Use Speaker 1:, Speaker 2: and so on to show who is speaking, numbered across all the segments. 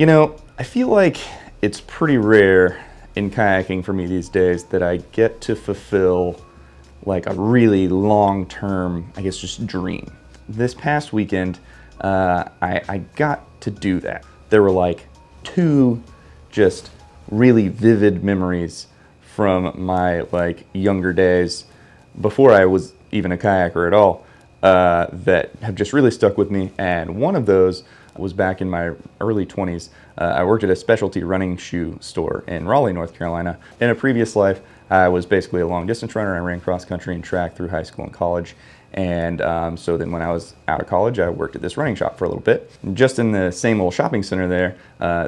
Speaker 1: I feel like it's pretty rare in kayaking for me these days that I get to fulfill like a really long-term, I guess, just dream. This past weekend, I got to do that. There were like two just really vivid memories from my like younger days before I was even a kayaker at all that have just really stuck with me. And one of those was back in my early 20s. I worked at a specialty running shoe store in Raleigh, North Carolina. In a previous life, I was basically a long distance runner. I ran cross country and track through high school and college. And so then when I was out of college, I worked at this running shop for a little bit. And just in the same old shopping center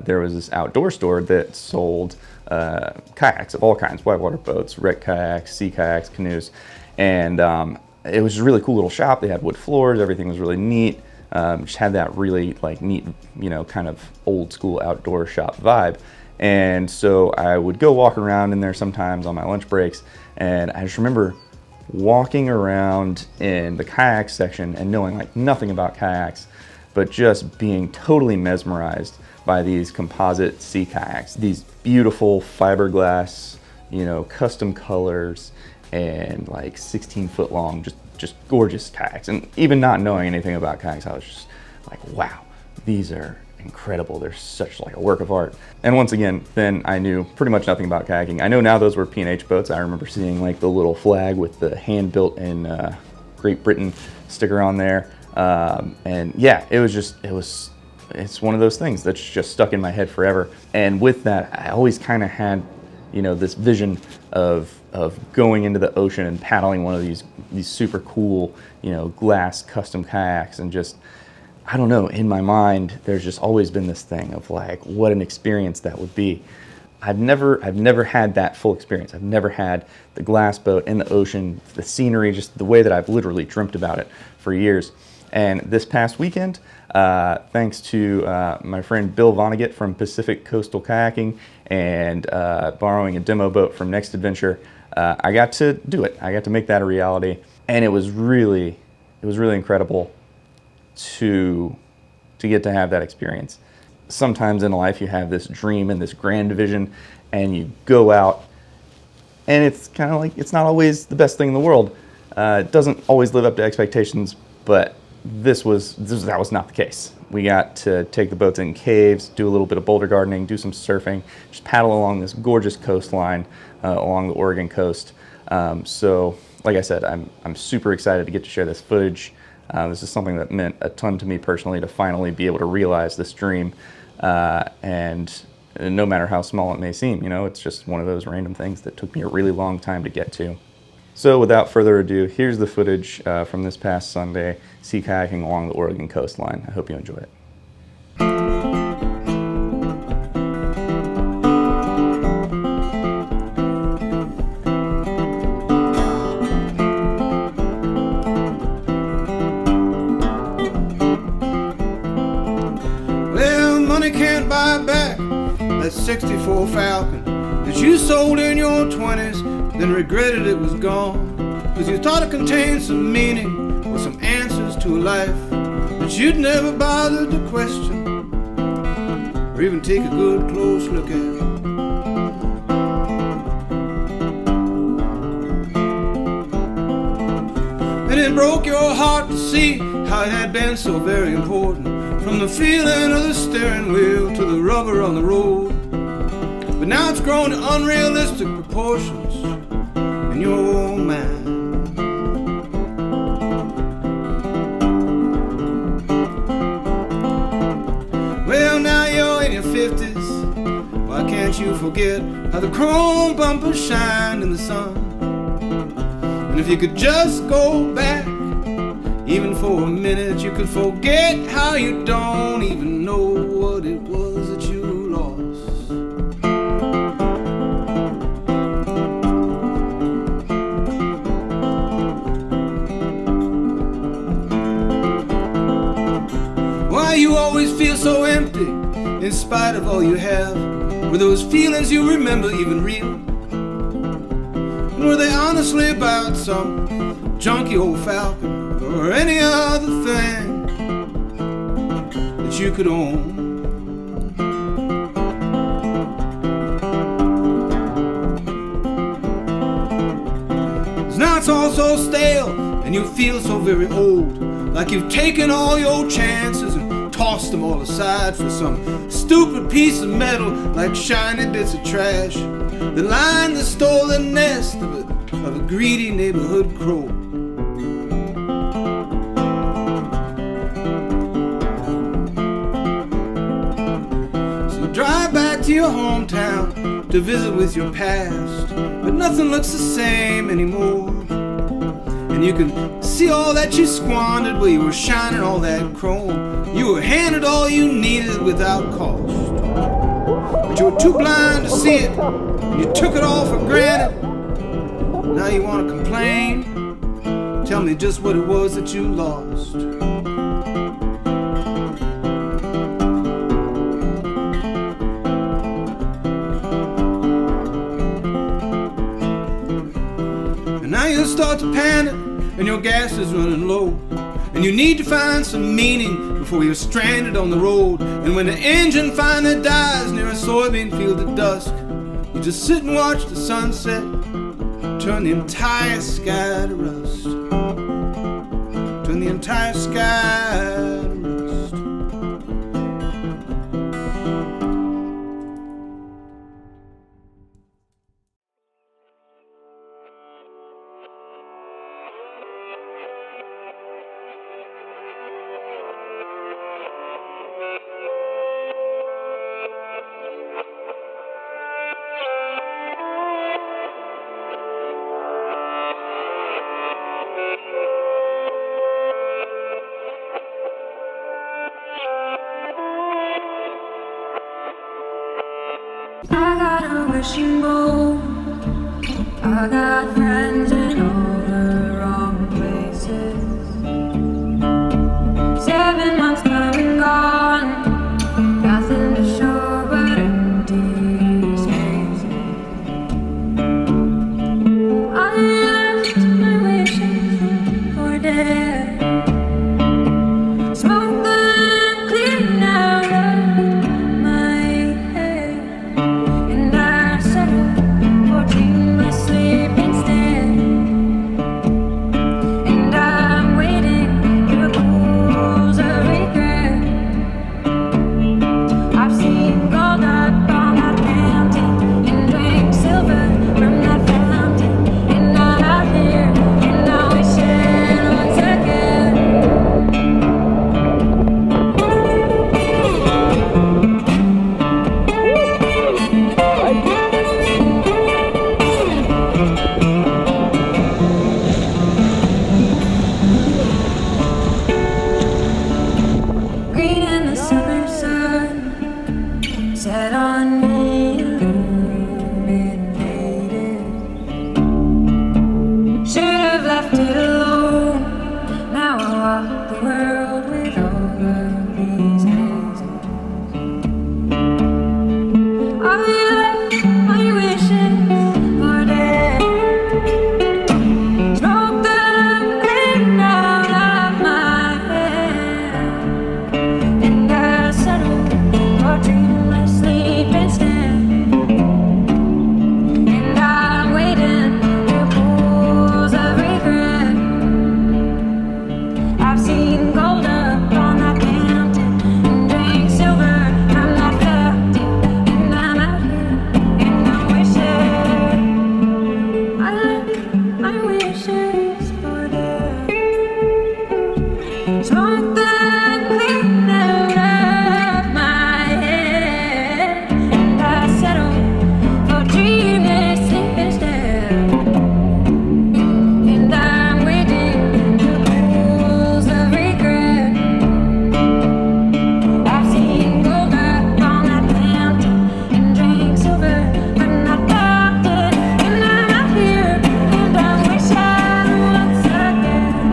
Speaker 1: there was this outdoor store that sold kayaks of all kinds, whitewater boats, wreck kayaks, sea kayaks, canoes. And it was a really cool little shop. They had wood floors, everything was really neat. Just had that really like neat, kind of old school outdoor shop vibe. And so I would go walk around in there sometimes on my lunch breaks. And I just remember walking around in the kayak section and knowing like nothing about kayaks, but just being totally mesmerized by these composite sea kayaks, these beautiful fiberglass, custom colors and like 16-foot long, just gorgeous kayaks. And even not knowing anything about kayaks, I was just like, wow, these are incredible. They're such like a work of art. And once again, then I knew pretty much nothing about kayaking. I know now those were P&H boats. I remember seeing like the little flag with the hand built in Great Britain sticker on there. And yeah, it's one of those things that's just stuck in my head forever. And with that, I always kind of had, this vision of going into the ocean and paddling one of these super cool, glass custom kayaks, and just, I don't know, in my mind, there's just always been this thing of like, what an experience that would be. I've never had that full experience. I've never had the glass boat in the ocean, the scenery, just the way that I've literally dreamt about it for years. And this past weekend, thanks to my friend Bill Vonnegut from Pacific Coastal Kayaking and borrowing a demo boat from Next Adventure, I got to do it. I got to make that a reality. And it was really incredible to get to have that experience. Sometimes in life you have this dream and this grand vision, and you go out and it's kind of like, it's not always the best thing in the world. It doesn't always live up to expectations, but that was not the case. We got to take the boats in caves, do a little bit of boulder gardening, do some surfing, just paddle along this gorgeous coastline along the Oregon coast. So like I said, I'm super excited to get to share this footage. This is something that meant a ton to me personally, to finally be able to realize this dream. And no matter how small it may seem, it's just one of those random things that took me a really long time to get to. So without further ado, here's the footage from this past Sunday, sea kayaking along the Oregon coastline. I hope you enjoy it.
Speaker 2: Can't buy back that 64 Falcon that you sold in your 20s, then regretted it was gone, cause you thought it contained some meaning or some answers to a life that you'd never bothered to question or even take a good close look at. And it broke your heart to see how it had been so very important, from the feeling of the steering wheel to the rubber on the road. But now it's grown to unrealistic proportions in your mind. Well, now you're in your 50s. Why can't you forget how the chrome bumpers shine in the sun? And if you could just go back, even for a minute, you could forget how you don't even know what it was that you lost. Why you always feel so empty in spite of all you have? Were those feelings you remember even real? And were they honestly about some junky old Falcon or any other thing that you could own? smell so stale, and you feel so very old, like you've taken all your chances and tossed them all aside for some stupid piece of metal, like shiny bits of trash that line the stolen nest of a greedy neighborhood crow. Drive back to your hometown to visit with your past, but nothing looks the same anymore. And you can see all that you squandered where you were shining all that chrome. You were handed all you needed without cost, but you were too blind to see it, and you took it all for granted. Now you want to complain? Tell me just what it was that you lost. Now you start to panic and your gas is running low, and you need to find some meaning before you're stranded on the road. And when the engine finally dies near a soybean field at dusk, you just sit and watch the sunset turn the entire sky to rust. Turn the entire sky to rust.
Speaker 3: I got a wishing bowl. I got friends in all the wrong places. 7 months come and gone, nothing to show but empty spaces. I left my wishes for dead. Smoke them clean out of my head. And I settled for dreamless sleep instead. And I'm waiting through pools of regret. I've seen gold up on that mountain and drank silver from that fountain. And I'm out here and I wish it once again. Green in the summer sun, set on me, illuminated. Should have left it alone. Now I walk the world with all of these hazes. I left my wishes for dead. Smoke them clean out of my head. And I settled for dreamless sleep instead. And I'm waiting through pools of regret. I've seen gold up on that mountain and drank silver from that fountain. And I'm out here and I wish it. I left my wishes for dead. Smoke that clean out of my head. And I settled for dreamless sleep instead. And I'm waiting through pools of regret. I've seen gold up on that mountain and drank silver from that fountain. And I'm out here and I wish I once again.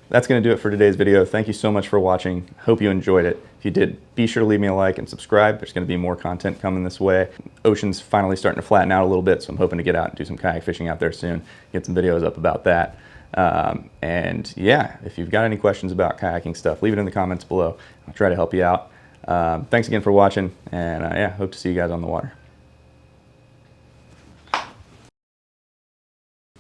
Speaker 1: That's going to do it for today's video. Thank you so much for watching. Hope you enjoyed it. If you did, be sure to leave me a like and subscribe. There's going to be more content coming this way. Ocean's finally starting to flatten out a little bit, so I'm hoping to get out and do some kayak fishing out there soon. Get some videos up about that. And yeah, if you've got any questions about kayaking stuff, leave it in the comments below. I'll try to help you out. Thanks again for watching, and yeah, hope to see you guys on the water.